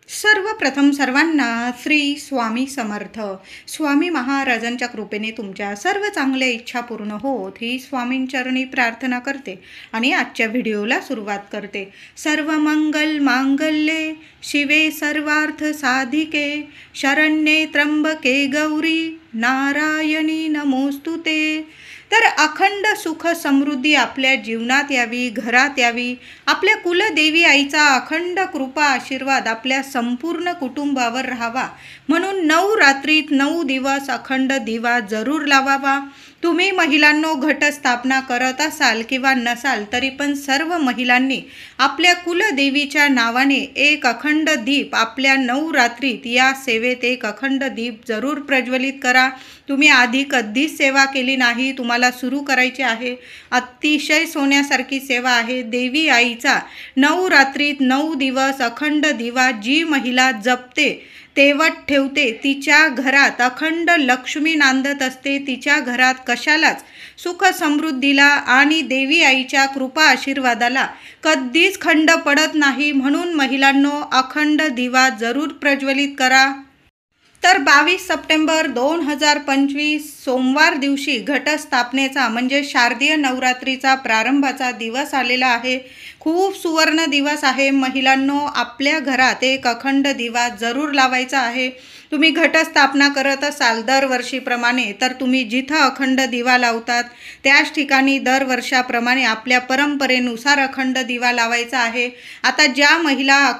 सर्वप्रथम सर्वांना श्री स्वामी समर्थ. स्वामी महाराजांच्या कृपेने तुमच्या सर्व चांगल्या इच्छा पूर्ण होत ही स्वामींचरणी प्रार्थना करते आणि आजच्या व्हिडिओला सुरुवात करते. सर्व मंगल मांगल्ये शिवे सर्वार्थ साधिके शरण्ये त्र्यंबके गौरी नारायणी नमोस्तुते. तर अखंड सुख समृद्धी आपल्या जीवनात यावी, घरात यावी. आपल्या कुलदेवी आईचा अखंड कृपा आशीर्वाद आपल्या संपूर्ण कुटुंबावर राहावा म्हणून 9 रात्रीत 9 दिवस अखंड दिवा जरूर लावावा. तुम्ही महिलांनो घटस्थापना करत असाल किंवा नसाल तरी पण सर्व महिलांनी आपल्या कुलदेवीच्या नावाने एक अखंड दीप आपल्या 9 रात्रीत या सेवेत एक अखंड दीप जरूर प्रज्वलित करा. तुम्ही आधी कधीच सेवा केली नाही, तुम्हाला सुरू करायची आहे. अतिशय सोन्यासारखी सेवा आहे. देवी आईचा 9 रात्रीत 9 दिवस अखंड दिवा जी महिला जपते, तेवत ठेवते, तिच्या घरात अखंड लक्ष्मी नांदत असते. तिच्या घरात कशालाच सुख समृद्धीला आणि देवी आईच्या कृपा आशीर्वादाला कधीच खंड पडत नाही. म्हणून महिलांनो अखंड दिवा जरूर प्रज्वलित करा. तर 22 सप्टेंबर 2025 सोमवार दिवशी घटस्थापनेचा म्हणजे शारदीय नवरात्रीचा प्रारंभाचा दिवस आलेला आहे. खूप सुवर्ण दिवस आहे. महिलांनो आपल्या घरात एक अखंड दिवा जरूर लावायचा आहे. तुम्ही घटस्थापना करत असाल दरवर्षीप्रमाणे तर तुम्ही जिथं अखंड दिवा लावतात त्याच ठिकाणी दरवर्षाप्रमाणे आपल्या परंपरेनुसार अखंड दिवा लावायचा आहे. आता ज्या महिला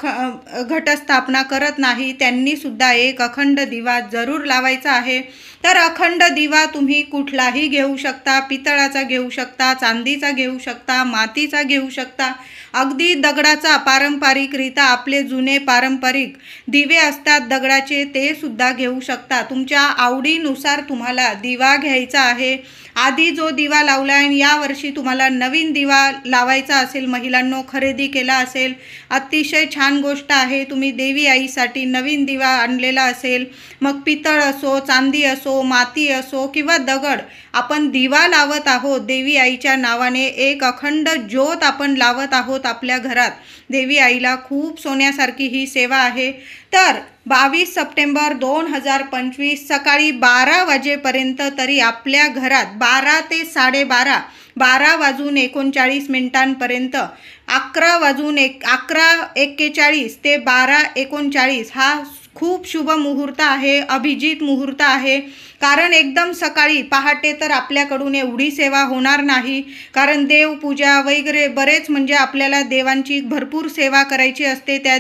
घटस्थापना करत नाही त्यांनी सुद्धा एक अखंड दिवा जरूर लावायचा आहे. तर अखंड दिवा तुम्ही कुठलाही घेऊ शकता. पितळाचा घेऊ शकता, चांदीचा घेऊ शकता, मातीचा घेऊ शकता, अगदी दगडाचा पारंपरिकरित्या आपले जुने पारंपरिक दिवे असतात दगडाचे ते सुद्धा घेऊ शकता. तुमच्या आवडीनुसार तुम्हाला दिवा घ्यायचा आहे. आधी जो दिवा लावला आहे यावर्षी तुम्हाला नवीन दिवा लावायचा असेल, महिलांनो खरेदी केला असेल, अतिशय छान गोष्ट आहे. तुम्ही देवी आईसाठी नवीन दिवा आणलेला असेल, मग पितळ असो, चांदी असो, माती असो किंवा दगड, आपण दिवा लावत आहोत देवी आईच्या नावाने. एक अखंड ज्योत आपण लावत आहोत आपल्या घरात. देवी आईला खूप सोन्यासारखी ही सेवा आहे. तर 22 सप्टेंबर 2025 सकाळी 12 वाजेपर्यंत तरी आपल्या घरात 12 ते 12:30, 12:39 11:41 ते 12:39 हा खूप शुभ मुहूर्त आहे, अभिजित मुहूर्त आहे. कारण एकदम सकाळी पहाटे तर आपल्याकडून एवढी सेवा होणार नाही, कारण देवपूजा वगैरे बरेच म्हणजे आपल्याला देवांची भरपूर सेवा करायची असते. त्या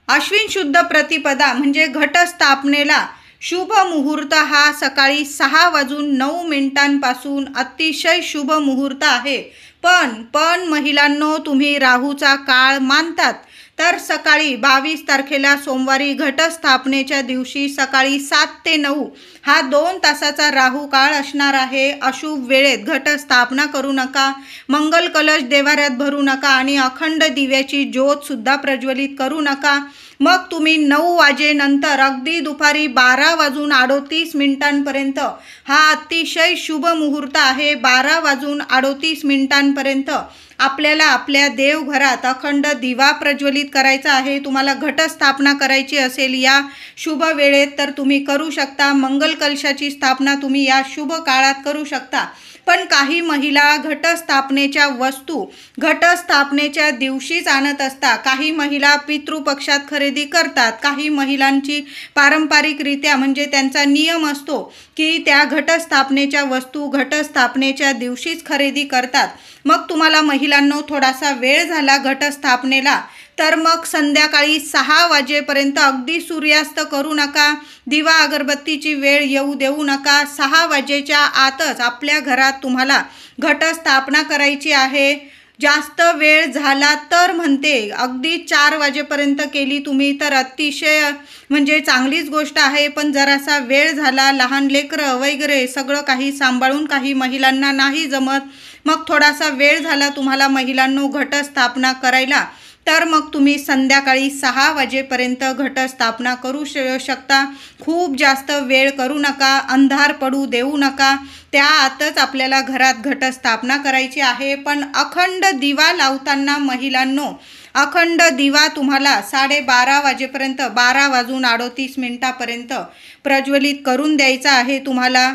अश्विन शुद्ध प्रतिपदा म्हणजे घटस्थापनेला शुभ मुहूर्त हा सकाळी 6:09 अतिशय शुभ मुहूर्त आहे. पण महिलांनो तुम्ही राहूचा काळ मानतात तर सकाळी 22 तारखेला सोमवारी घटस्थापनेच्या दिवशी सकाळी 7 ते 9 हा 2 तासाचा राहू काळ असणार आहे. अशुभ वेळेत घटस्थापना करू नका, मंगल कलश देवाऱ्यात भरू नका आणि अखंड दिव्याची ज्योत सुद्धा प्रज्वलित करू नका. मग तुम्ही 9 वाजेनंतर अगदी दुपारी 12:38 हा अतिशय शुभ मुहूर्त आहे. 12:38 आपल्याला आपल्या देवघरात अखंड दिवा प्रज्वलित करायचा आहे. तुम्हाला घटस्थापना करायची असेल या शुभ वेळेत तर तुम्ही करू शकता. मंगल कलशाची स्थापना तुम्ही या शुभ काळात करू शकता. पण काही महिला घटस्थापनेच्या वस्तू घटस्थापनेच्या दिवशीच आणत असतात. काही महिला पितृपक्षात खरेदी करतात. काही महिलांची पारंपरिकरित्या म्हणजे त्यांचा नियम असतो की त्या घटस्थापनेच्या वस्तू घटस्थापनेच्या दिवशीच खरेदी करतात. मग तुम्हाला महिलांनो थोडासा वेळ झाला घटस्थापनेला तर मग संध्याकाळी 6 वाजेपर्यंत अगदी सूर्यास्त करू नका. दिवा अगरबत्तीची वेळ येऊ देऊ नका. 6 वाजेच्या आतच आपल्या घरात तुम्हाला घटस्थापना करायची आहे. जास्त वेळ झाला तर म्हणते अगदी 4 वाजेपर्यंत केली तुम्ही तर अतिशय म्हणजे चांगलीच गोष्ट आहे. पण जरासा वेळ झाला, लहान लेकरं वगैरे सगळं काही सांभाळून काही महिलांना नाही जमत, मग थोडासा वेळ झाला तुम्हाला महिलांनो घटस्थापना करायला तर मग तुम्ही संध्याकाळी 6 वाजेपर्यंत घटस्थापना करू शकता. खूप जास्त वेळ करू नका, अंधार पडू देऊ नका. त्या आतच आपल्याला घरात घटस्थापना करायची आहे. पण अखंड दिवा लावताना महिलांनो अखंड दिवा तुम्हाला 12:30 वाजेपर्यंत 12:38 प्रज्वलित करून द्यायचा आहे तुम्हाला।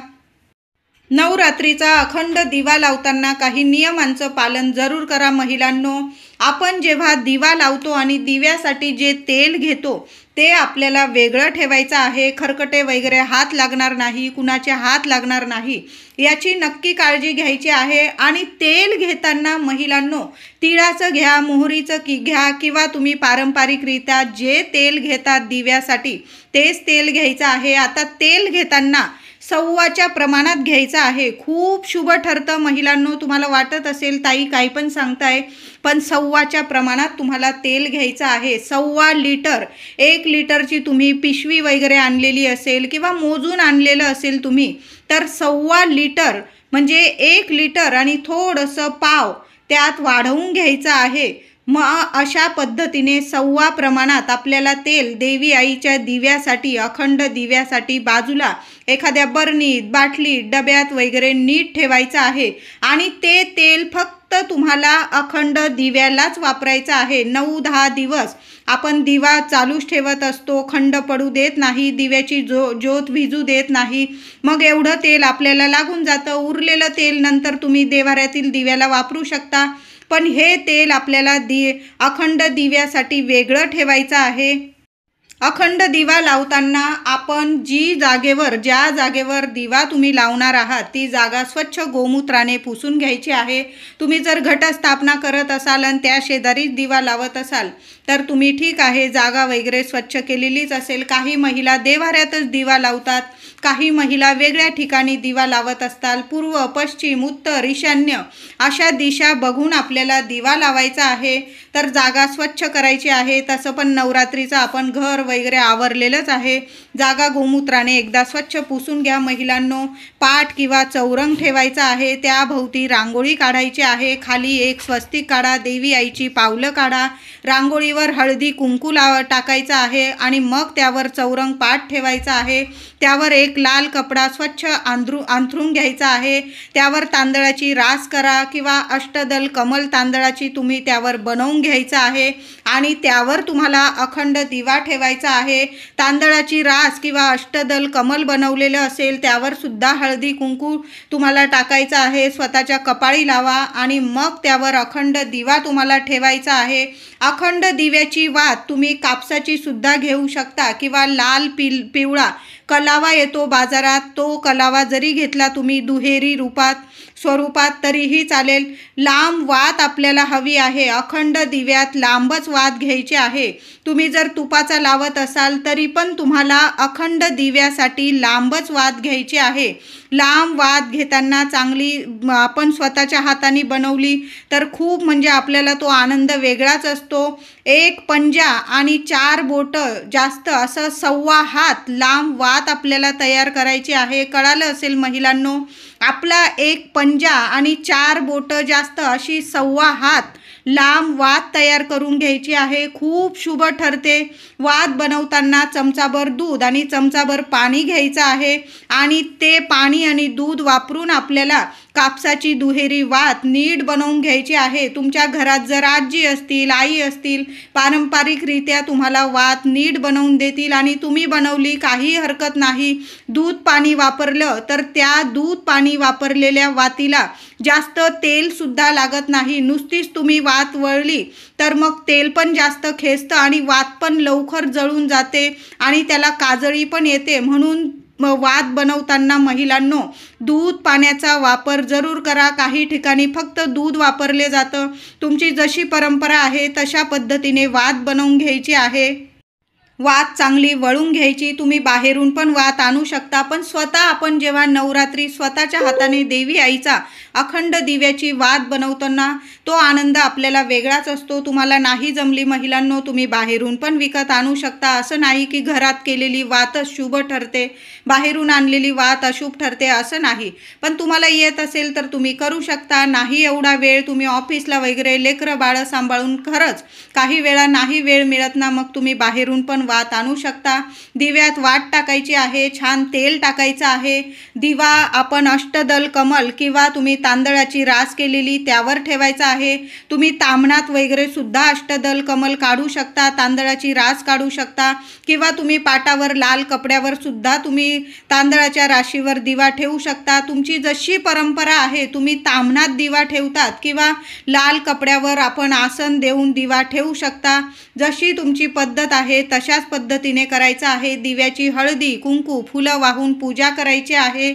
नवरात्रीचा अखंड दिवा लावताना काही नियमांचं पालन जरूर करा महिलांनो। आपण जेव्हा दिवा लावतो आणि दिव्यासाठी जे तेल घेतो ते आपल्याला वेगळं ठेवायचं आहे। खरकटे वगैरे हात लागणार नाही, कुणाचे हात लागणार नाही याची नक्की काळजी घ्यायची आहे। आणि तेल घेताना महिलांनो तिळाचं घ्या, मोहरीचं घ्या किंवा तुम्ही पारंपरिकरित्या जे तेल घेतात दिव्यासाठी तेच तेल घ्यायचं आहे। आता तेल घेताना सव्वाच्या प्रमाणात घ्यायचं आहे। खूप शुभ ठरतं महिलांनो। तुम्हाला वाटत असेल ताई काही पण सांगताय, पण सव्वाच्या प्रमाणात तुम्हाला तेल घ्यायचं आहे। 1.25 लिटर, 1 लिटरची तुम्ही पिशवी वगैरे आणलेली असेल किंवा मोजून आणलेलं असेल तुम्ही, तर 1.25 लिटर म्हणजे 1 लिटर आणि थोडंसं पाव त्यात वाढवून घ्यायचं आहे। मग अशा पद्धतीने 1.25 प्रमाणात आपल्याला तेल देवी आईच्या दिव्यासाठी, अखंड दिव्यासाठी बाजूला एखाद्या बरणीत, बाटलीत, डब्यात वगैरे नीट ठेवायचं आहे। आणि ते तेल फक्त तुम्हाला अखंड दिव्यालाच वापरायचं आहे। 9-10 दिवस आपण दिवा चालूच ठेवत असतो, खंड पडू देत नाही, दिव्याची ज्योत विझू देत नाही। मग एवढं तेल आपल्याला लागून जातं। उरलेलं तेल नंतर तुम्ही देव्हाऱ्यातील दिव्याला वापरू शकता, पण हे तेल आपल्याला अखंड दिव्यासाठी वेगळं ठेवायचं आहे। अखंड दिवा लावताना आपण ज्या जागेवर दिवा तुम्ही लावणार आहात ती जागा स्वच्छ गोमूत्राने पुसून घ्यायची आहे। तुम्ही जर घटस्थापना करत असाल आणि त्या शेजारीच दिवा लावत असाल तर तुम्ही ठीक आहे, जागा वगैरे स्वच्छ केलेलीच असेल। काही महिला देव्हाऱ्यातच दिवा लावतात, काही महिला वेगळ्या ठिकाणी दिवा लावत असतात। पूर्व, पश्चिम, उत्तर, ईशान्य अशा दिशा बघून आपल्याला दिवा लावायचा आहे। तर जागा स्वच्छ करायची आहे। तसं पण नवरात्रीचं आपण घर वगैरे आवरलेलंच आहे। जागा गोमूत्राने एकदा स्वच्छ पुसून घ्या महिलांनो। पाट किंवा चौरंग ठेवायचा आहे, त्याभोवती रांगोळी काढायची आहे। खाली एक स्वस्तिक काढा, देवी आईची पावलं काढा, रांगोळीवर हळदी कुंकू टाकायचं आहे आणि मग त्यावर चौरंग पाट ठेवायचा आहे। त्यावर एक लाल कपडा स्वच्छ अंथरून घ्यायचा आहे। त्यावर तांदळाची रास करा किंवा अष्टदल कमल तांदळाची तुम्ही त्यावर बनवून घ्यायचं आहे आणि त्यावर तुम्हाला अखंड दिवा ठेवायचा आहे। तांदळाची रास किंवा अष्टदल कमल बनवलेलं असेल त्यावर सुद्धा हळदी कुंकू तुम्हाला टाकायचं आहे। स्वतःच्या कपाळी लावा आणि मग त्यावर अखंड दिवा तुम्हाला ठेवायचा आहे। अखंड दिव्याची वात तुम्ही कापसाची सुद्धा घेऊ शकता किंवा लाल पिवळा कलावा येतो बाजारात, तो कलावा जरी घेतला तुम्ही दुहेरी स्वरूपात तरीही चालेल। लांब वात आपल्याला हवी आहे। अखंड दिव्यात लांबच वात घ्यायची आहे। तुम्ही जर तुपाचा लावत असाल तरी पण तुम्हाला अखंड दिव्यासाठी लांबच वात घ्यायची आहे। लांब वात घेताना चांगली आपण स्वतःच्या हाताने बनवली तर खूप म्हणजे आपल्याला तो आनंद वेगळाच असतो। 1 पंजा आणि 4 बोटं जास्त असं 1.25 हात लांब वात आपल्याला तयार करायची आहे। कळालं असेल महिलांनो, आपला 1 पंजा आणि 4 बोटं जास्त अशी 1.25 हात लांब वात तयार करून घ्यायची आहे। खूप शुभ ठरते। वात बनवताना चमचाभर दूध आणि चमचाभर पाणी घ्यायचं आहे आणि ते पाणी आणि दूध वापरून आपल्याला कापसाची दुहेरी वात नीट बनवून घ्यायची आहे। तुमच्या घरात जर आजी असतील, आई असतील, पारंपरिकरित्या तुम्हाला वात नीट बनवून देतील आणि तुम्ही बनवली काही हरकत नाही। दूध पाणी वापरलं तर त्या दूध पाणी वापरलेल्या वातीला जास्त तेल सुद्धा लागत नाही। नुसतीच तुम्ही वात वळली तर मग तेल पण जास्त खेचतं आणि वात पण लवकर जळून जाते आणि त्याला काजळी पण येते। म्हणून वात बनवताना महिलांनो दूध पाण्याचा वापर जरूर करा। काही ठिकाणी फक्त दूध वापरले जातं। तुमची जशी परंपरा आहे तशा पद्धतीने वात बनवून घ्यायची आहे। वात चांगली वळून घ्यायची। तुम्ही बाहेरून पण वात आणू शकता, पण स्वतः आपण जेव्हा नवरात्री स्वतःच्या हाताने देवी आईचा अखंड दिव्याची वात बनवताना तो आनंद आपल्याला वेगळाच असतो। तुम्हाला नाही जमली महिलांनो, तुम्ही बाहेरून पण विकत आणू शकता। असं नाही की घरात केलेली वातच शुभ ठरते, बाहेरून आणलेली वात अशुभ ठरते असं नाही। पण तुम्हाला येत असेल तर तुम्ही करू शकता। नाही एवढा वेळ, तुम्ही ऑफिसला वगैरे लेकरं बाळं सांभाळून खरंच काही वेळा नाही वेळ मिळत ना, मग तुम्ही बाहेरून पण वात आणू शकता। दिव्यात वात टाकायची आहे, छान तेल टाकायचं आहे। दिवा आपण अष्टदल कमल किंवा तुम्ही तांदळाची रास केलेली त्यावर ठेवायचा आहे। तुम्ही ताम्हणात वगैरे सुद्धा अष्टदल कमल काढू शकता, तांदळाची रास काढू शकता किंवा तुम्ही पाटावर लाल कपड्यावर सुद्धा तुम्ही तांदळाच्या राशीवर दिवा ठेवू शकता। तुमची जशी परंपरा आहे, तुम्ही ताम्हणात दिवा ठेवतात किंवा लाल कपड्यावर आपण आसन देऊन दिवा ठेवू शकता। जशी तुमची पद्धत आहे तशाच पद्धतीने करायचं आहे। दिव्याची हळदी कुंकू फुलं वाहून पूजा करायची आहे।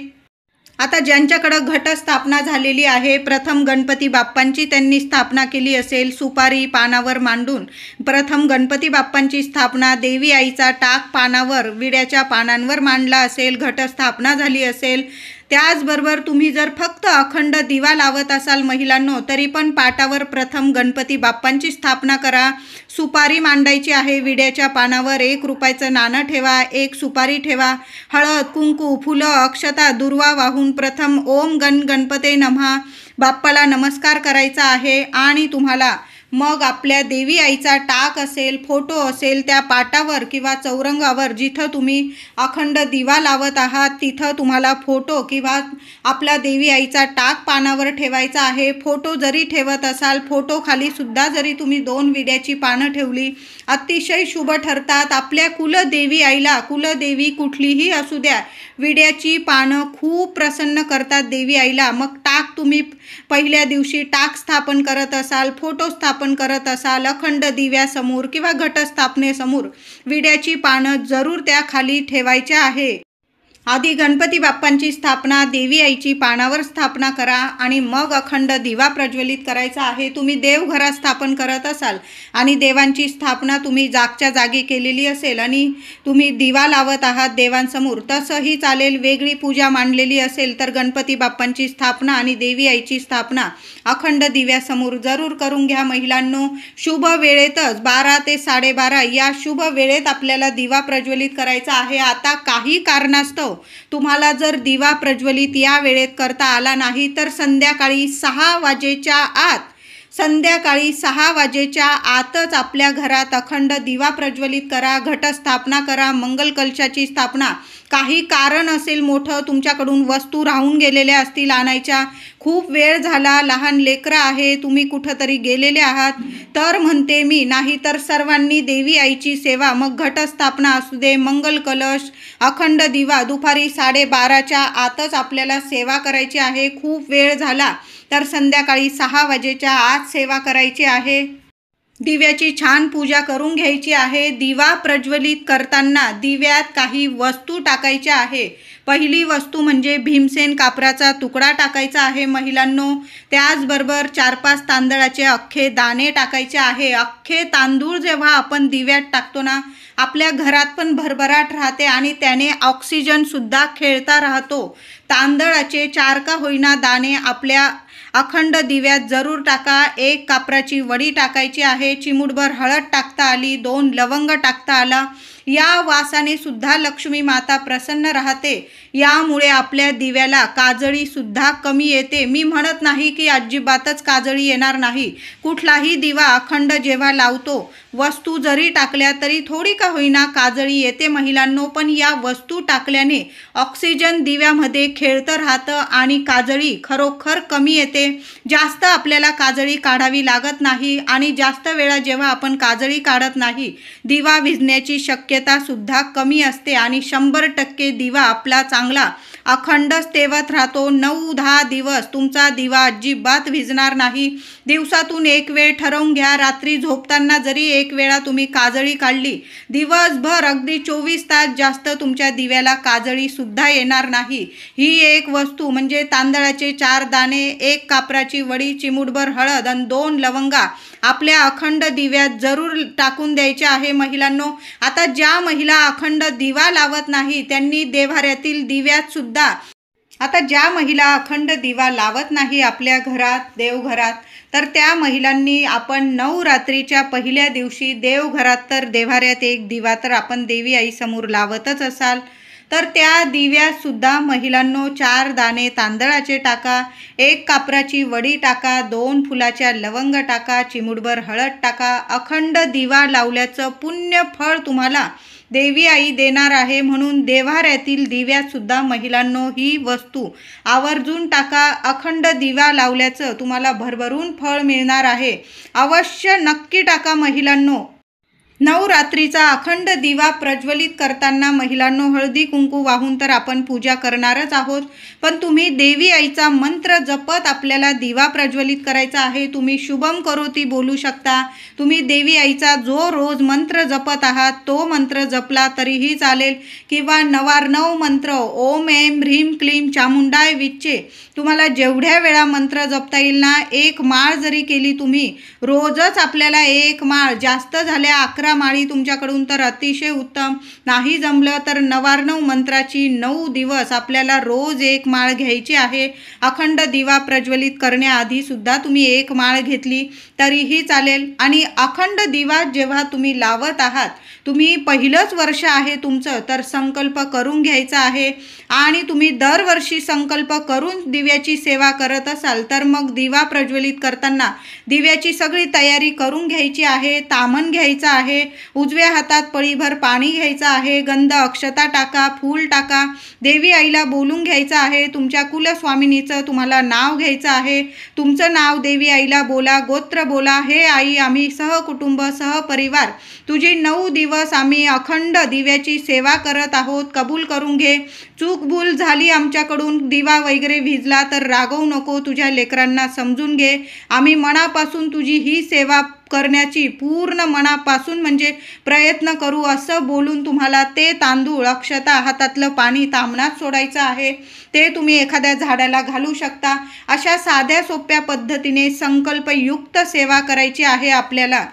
आता ज्यांच्याकडं घटस्थापना झालेली आहे, प्रथम गणपती बाप्पांची त्यांनी स्थापना केली असेल, सुपारी पानावर मांडून प्रथम गणपती बाप्पांची स्थापना, देवी आईचा टाक पानावर विड्याच्या पानांवर मांडला असेल, घटस्थापना झाली असेल। त्याचबरोबर तुम्ही जर फक्त अखंड दिवा लावत असाल महिलांनो, तरी पण पाटावर प्रथम गणपती बाप्पांची स्थापना करा। सुपारी मांडायची आहे, विड्याच्या पानावर 1 रुपयाचं नाणं ठेवा, 1 सुपारी ठेवा, हळद कुंकू फुलं अक्षता दुर्वा वाहून प्रथम ओम गणपते नमः बाप्पाला नमस्कार करायचा आहे। आणि तुम्हाला मग आपल्या देवी आईचा टाक असेल, फोटो असेल, त्या पाटावर किंवा चौरंगावर जिथं तुम्ही अखंड दिवा लावत आहात तिथं तुम्हाला फोटो किंवा आपला देवी आईचा टाक पानावर ठेवायचा आहे। फोटो जरी ठेवत असाल, फोटो खाली सुद्धा जरी तुम्ही 2 विड्याची पानं ठेवली अतिशय शुभ ठरतात। आपल्या कुलदेवी आईला, कुलदेवी कुठलीही असू द्या, विड्याची पानं खूप प्रसन्न करतात देवी आईला। मग टाक तुम्ही पहिल्या दिवशी टाक स्थापन करत असाल, फोटो स्थापन करत असाल, अखंड दिव्यासमोर किंवा घटस्थापनेसमोर विड्याची पानं जरूर त्या खाली ठेवायच्या आहे। आधी गणपती बाप्पांची स्थापना देवी आईची पानावर स्थापना करा आणि मग अखंड दिवा प्रज्वलित करायचा आहे। तुम्ही देवघरात स्थापन करत असाल आणि देवांची स्थापना तुम्ही जागच्या जागी केलेली असेल आणि तुम्ही दिवा लावत आहात देवांसमोर, तसंही चालेल। वेगळी पूजा मांडलेली असेल तर गणपती बाप्पांची स्थापना आणि देवी आईची स्थापना अखंड दिव्यासमोर जरूर करून घ्या महिलांनो। शुभ वेळेतच 12 ते 12:30 या शुभ वेळेत आपल्याला दिवा प्रज्वलित करायचा आहे। आता काही कारणास्तव तुम्हाला जर दिवा प्रज्वलित या वेळेत करता आला नाही तर संध्याकाळी 6 वाजेच्या आतच आपल्या घरात अखंड दिवा प्रज्वलित करा, घटस्थापना करा, मंगल कलशाची स्थापना। काही कारण असेल मोठं, तुमच्याकडून वस्तू राहून गेलेल्या असतील आणायच्या, खूप वेळ झाला, लहान लेकरं आहे, तुम्ही कुठंतरी गेलेले आहात, तर म्हणते मी, नाही तर सर्वांनी देवी आईची सेवा, मग घटस्थापना असू दे, मंगल कलश, अखंड दिवा दुपारी 12:30च्या आतच आपल्याला सेवा करायची आहे। खूप वेळ झाला तर संध्याकाळी 6 वाजेच्या आत सेवा करायची आहे। दिव्याची छान पूजा करून घ्यायची आहे। दिवा प्रज्वलित करताना दिव्यात काही वस्तू टाकायच्या आहे। पहिली वस्तू म्हणजे भीमसेन कापराचा तुकडा टाकायचा आहे महिलांनो। त्याचबरोबर 4-5 तांदळाचे अख्खे दाणे टाकायचे आहे। अख्खे तांदूळ जेव्हा आपण दिव्यात टाकतो ना, आपल्या घरात पण भरभराट राहते आणि त्याने ऑक्सिजन सुद्धा खेळता राहतो। तांदळाचे 4 का होईना दाणे आपल्या अखंड दिव्यात जरूर टाका। 1 कापराची वडी टाकायची आहे, चिमूटभर हळद टाकता आली, 2 लवंग टाकता आला। या वासाने सुद्धा लक्ष्मी माता प्रसन्न राहते। यामुळे आपल्या दिव्याला काजळी सुद्धा कमी येते। मी म्हणत नाही की अजिबातच काजळी येणार नाही, कुठलाही दिवा अखंड जेव्हा लावतो, वस्तू जरी टाकल्या तरी थोडी का होईना काजळी येते महिलांनो, पण या वस्तू टाकल्याने ऑक्सिजन दिव्यामध्ये खेळतं राहतं आणि काजळी खरोखर कमी येते। जास्त आपल्याला काजळी काढावी लागत नाही आणि जास्त वेळा जेव्हा आपण काजळी काढत नाही, दिवा विझण्याची शक्यता सुद्धा कमी असते आणि 100% दिवा आपला चांगला अखंडच तेवत राहतो। 9-10 दिवस तुमचा दिवा अजिबात विझणार नाही। दिवसातून 1 वेळ ठरवून घ्या, रात्री झोपताना जरी 1 वेळा तुम्ही काजळी काढली, दिवसभर अगदी 24 तास जास्त तुमच्या दिव्याला काजळी सुद्धा येणार नाही। ही एक वस्तू म्हणजे तांदळाचे 4 दाणे, 1 कापराची वडी, चिमूटभर हळद आणि 2 लवंगा आपल्या अखंड दिव्यात जरूर टाकून द्यायचे आहे महिलांनो। आता ज्या महिला अखंड दिवा लावत नाही त्यांनी देव्हाऱ्यातील दिव्यात सुद्धा, आता ज्या महिला अखंड दिवा लावत नाही आपल्या घरात, देवघरात, तर त्या महिलांनी आपण नवरात्रीच्या पहिल्या दिवशी देवघरात तर देव्हाऱ्यात 1 दिवा तर आपण देवी आईसमोर लावतच असाल, तर त्या दिव्यात सुद्धा महिलांनो 4 दाणे तांदळाचे टाका, 1 कापराची वडी टाका, 2 फुलाच्या लवंग टाका, चिमूटभर हळद टाका. अखंड दिवा लावल्याचं पुण्य फळ तुम्हाला देवी आई देणार आहे. म्हणून देव्हाऱ्यातील दिव्यात सुद्धा महिलांनो ही वस्तू आवर्जून टाका. अखंड दिवा लावल्याचं तुम्हाला भरभरून फळ मिळणार आहे. अवश्य नक्की टाका महिलांनो. नवरात्रीचा अखंड दिवा प्रज्वलित करताना महिलांनो हळदी कुंकू वाहून तर आपण पूजा करणारच आहोत, पण तुम्ही देवी आईचा मंत्र जपत आपल्याला दिवा प्रज्वलित करायचा आहे. तुम्ही शुभम करोती बोलू शकता. तुम्ही देवी आईचा जो रोज मंत्र जपत आहात तो मंत्र जपला तरीही चालेल, किंवा 9 मंत्र ओम ऐं ह्रीं क्लीं चामुंडाय विच्चे तुम्हाला जेवढ्या वेळा मंत्र जपता येईल ना, 1 माळ जरी केली तुम्ही रोजच, आपल्याला 1 माळ, जास्त झाल्या 11 माळी तुमच्याकडून तर अतिशय उत्तम. नाही जमलं तर 9 मंत्राची 9 दिवस आपल्याला रोज 1 माळ घ्यायची आहे. अखंड दिवा प्रज्वलित करण्याआधी सुद्धा तुम्ही 1 माळ घेतली तरीही चालेल. आणि अखंड दिवा जेव्हा तुम्ही लावत आहात, तुम्ही पहिलंच वर्ष आहे तुमचं, तर संकल्प करून घ्यायचा आहे. आणि तुम्ही दरवर्षी संकल्प करून दिव्याची सेवा करत असाल तर मग दिवा प्रज्वलित करताना दिव्याची सगळी तयारी करून घ्यायची आहे. तामण घ्यायचं आहे, उजव्या हातात पळीभर पाणी घ्यायचं आहे, गंध अक्षता टाका, फूल टाका, देवी आईला बोलून घ्यायचं आहे. तुमच्या कुलस्वामिनीचं तुम्हाला नाव घ्यायचं आहे. तुमचं नाव देवी आईला बोला, गोत्र बोला. हे आई, आम्ही सहकुटुंब सहपरिवार तुझी 9 दिवस आम्ही अखंड दिव्याची सेवा करत आहोत, कबूल करून घे. चूक भूल झाली आमच्याकडून, दिवा वगैरे भिजला तर रागवू नको, तुझ्या लेकरांना समजून घे. आम्ही मनापासून तुझी ही सेवा करण्याची पूर्ण मनापासून म्हणजे प्रयत्न करू, असं बोलून तुम्हाला ते तांदूळ, अक्षता, हातातलं पाणी तामणात सोडायचं आहे. ते तुम्ही एखाद्या झाडाला घालू शकता. अशा साध्या सोप्या पद्धतीने संकल्पयुक्त सेवा करायची आहे आपल्याला.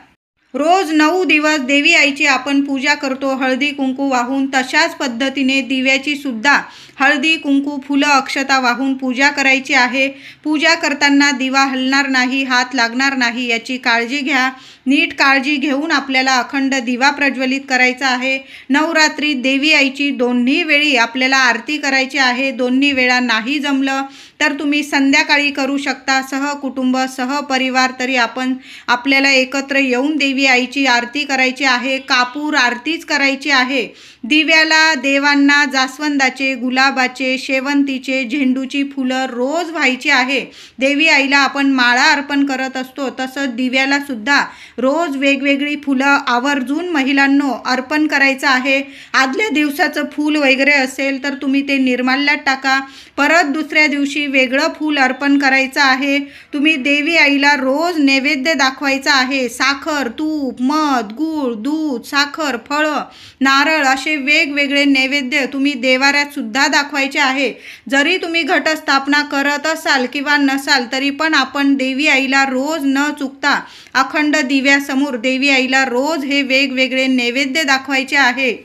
रोज 9 दिवस देवी आईची आपण पूजा करतो हळदी कुंकू वाहून, तशाच पद्धतीने दिव्याची सुद्धा हळदी कुंकू फुलं अक्षता वाहून पूजा करायची आहे. पूजा करताना दिवा हलणार नाही, हात लागणार नाही याची काळजी घ्या. नीट काळजी घेऊन आपल्याला अखंड दिवा प्रज्वलित करायचा आहे. नवरात्री देवी आईची दोन्ही वेळी आपल्याला आरती करायची आहे. दोन्ही वेळा नाही जमलं तर तुम्ही संध्याकाळी करू शकता. सहकुटुंब सहपरिवार तरी आपण आपल्याला एकत्र येऊन देवी आईची आरती करायची आहे. कापूर आरतीच करायची आहे. दिव्याला देवांना जास्वंदाचे, गुलाबाचे, शेवंतीचे, झेंडूची फुलं रोज व्हायची आहे. देवी आईला आपण माळा अर्पण करत असतो, तसं दिव्याला सुद्धा रोज वेगवेगळी फुलं आवर्जून महिलांनो अर्पण करायचं आहे. आदल्या दिवसाचं फूल वगैरे असेल तर तुम्ही ते निर्माल्यात टाका. परत दुसऱ्या दिवशी वेगळं फूल अर्पण करायचं आहे. तुम्ही देवी आईला रोज नैवेद्य दाखवायचा आहे. साखर, तूप, मध, गूळ, दूध, साखर, फळं, नारळ असे वेगवेगळे नैवेद्य तुम्ही देवाऱ्यात सुद्धा दाखवायचे आहे. जरी तुम्ही घटस्थापना करत असाल किंवा नसाल तरी पण आपण देवी आईला रोज न चुकता अखंड दिव्यासमोर देवी आईला रोज हे वेगवेगळे नैवेद्य दाखवायचे आहे.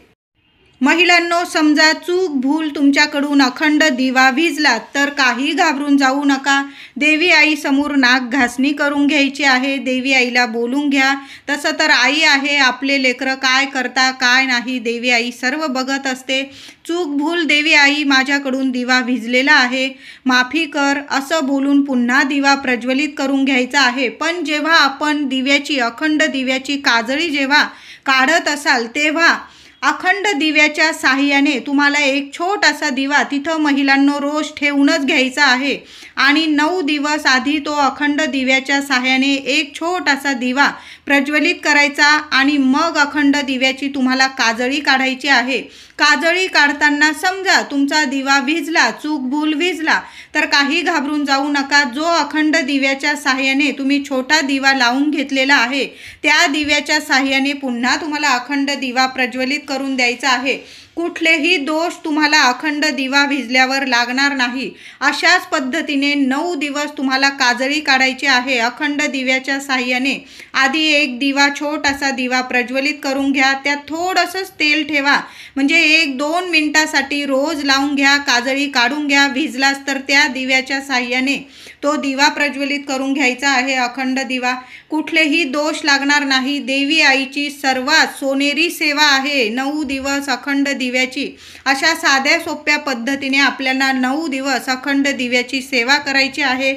महिलांनो, समजा चूक भूल तुमच्याकडून अखंड दिवा विझला तर काही घाबरून जाऊ नका. देवी आई समोर नाक घासणी करून घ्यायची आहे. देवी आईला बोलून घ्या. तसं तर आई आहे, आपले लेकरं काय करता काय नाही देवी आई सर्व बघत असते. चूक भूल देवी आई, माझ्याकडून दिवा विझलेला आहे, माफी कर असं बोलून पुन्हा दिवा प्रज्वलित करून घ्यायचा आहे. पण जेव्हा आपण दिव्याची अखंड दिव्याची काजळी जेव्हा काढत असाल तेव्हा अखंड दिव्याच्या साहाय्याने तुम्हाला एक छोटासा दिवा तिथं महिलांनो रोज ठेवूनच घ्यायचा आहे. आणि 9 दिवस आधी तो अखंड दिव्याच्या साहाय्याने एक छोटासा दिवा प्रज्वलित करायचा आणि मग अखंड दिव्याची तुम्हाला काजळी काढायची आहे. काजळी काढताना समजा तुमचा दिवा विझला, चूक भूल विझला तर काही घाबरून जाऊ नका. जो अखंड दिव्याच्या साहाय्याने तुम्ही छोटा दिवा लावून घेतलेला आहे त्या दिव्याच्या साहाय्याने पुन्हा तुम्हाला अखंड दिवा प्रज्वलित करून द्यायचा आहे. कुठलेही दोष तुम्हाला अखंड दिवा विझल्यावर लागणार नाही. अशाच पद्धतीने 9 दिवस तुम्हाला काजळी काढायची आहे. अखंड दिव्याच्या साहाय्याने आधी एक दिवा, छोटासा दिवा प्रज्वलित करून घ्या. त्यात थोडंसंच तेल ठेवा, म्हणजे 1-2 मिनिटासाठी रोज लावून घ्या. काजळी काढून घ्या. भिजलाच तर त्या दिव्याच्या साहाय्याने तो दिवा प्रज्वलित करून घ्यायचा आहे. अखंड दिवा, कुठलेही दोष लागणार नाही. देवी आईची सर्वात सोनेरी सेवा आहे 9 दिवस अखंड दिव्याची. अशा साध्या सोप्या पद्धतीने आपल्याला 9 दिवस अखंड दिव्याची सेवा करायची आहे.